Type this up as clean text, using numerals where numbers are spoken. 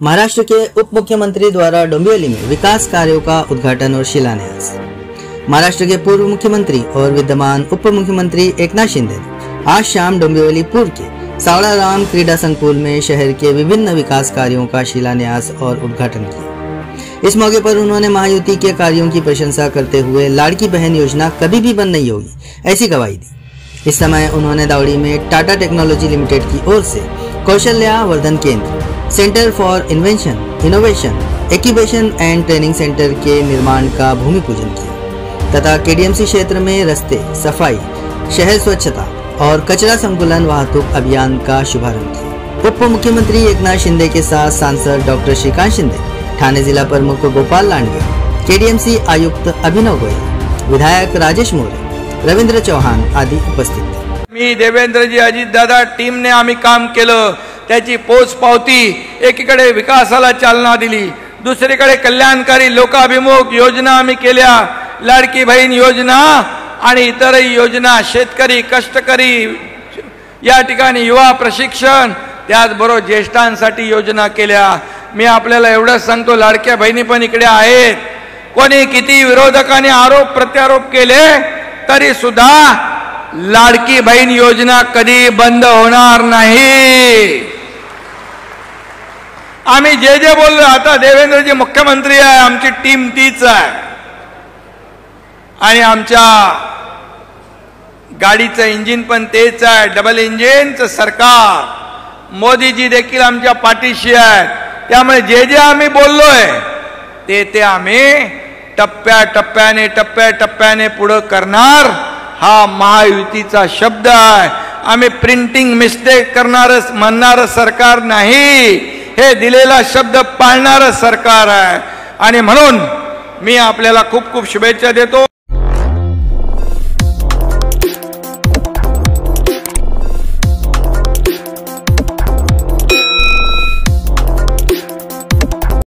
महाराष्ट्र के उप मुख्यमंत्री द्वारा डोंबिवली में विकास कार्यों का उद्घाटन और शिलान्यास। महाराष्ट्र के पूर्व मुख्यमंत्री और विद्यमान उप मुख्यमंत्री एकनाथ शिंदे ने आज शाम डोंबिवली पूर्व के सावड़ाराम क्रीडा संकुल में शहर के विभिन्न विकास कार्यों का शिलान्यास और उद्घाटन किया। इस मौके पर उन्होंने महायुति के कार्यों की प्रशंसा करते हुए लाड़की बहन योजना कभी भी बंद नहीं होगी ऐसी गवाही दी। इस समय उन्होंने दावड़ी में टाटा टेक्नोलॉजी लिमिटेड की ओर से कौशल्यावर्धन केंद्र, centre for invention, innovation, incubation and training centre के निर्माण का भूमि पूजन किया तथा केडीएमसी क्षेत्र में रास्ते, सफाई, शहर स्वच्छता और कचरा संकुलन वाहतुक अभियान का शुभारंभ किया। उप मुख्यमंत्री एकनाथ शिंदे के साथ सांसद डॉक्टर श्रीकांत शिंदे, ठाणे जिला प्रमुख गोपाल लांडगे, केडीएमसी आयुक्त अभिनव गोयल, विधायक राजेश मोरे, रवींद्र चौहान आदी उपस्थित थे। मी देवेंद्रजी, अजितदादा टीमने आम्ही काम केलं, त्याची पोच पावती एकीकडे विकासाला चालना दिली, दुसरीकडे कल्याणकारी लोकाभिमुख योजना आम्ही केल्या, लाडकी बहीण योजना आणि इतरही योजना, शेतकरी, कष्टकरी या ठिकाणी युवा प्रशिक्षण, त्याचबरोबर ज्येष्ठांसाठी योजना केल्या। मी आपल्याला एवढंच सांगतो, लाडक्या बहिणी पण इकडे आहेत। कोणी किती विरोधकांनी आरोप प्रत्यारोप केले तरी सुद्धा लाडकी बहीण योजना कधी बंद होणार नाही। आम्ही जे जे बोललो, आता देवेंद्रजी मुख्यमंत्री आहे, आमची टीम तीच आहे आणि आमच्या गाडीचं इंजिन पण तेच आहे, डबल इंजिनचं सरकार। मोदीजी देखील आमच्या पाठीशी आहेत। त्यामुळे जे जे आम्ही बोललोय ते आम्ही टप्प्याटप्प्याने पुढे करणार, हा महायुतीचा शब्द आहे। आम्ही प्रिंटिंग मिस्टेक म्हणणारं सरकार नाही, हे दिलेला शब्द पाळणारं सरकार आहे। आणि म्हणून मी आपल्याला खूप खूप शुभेच्छा देतो।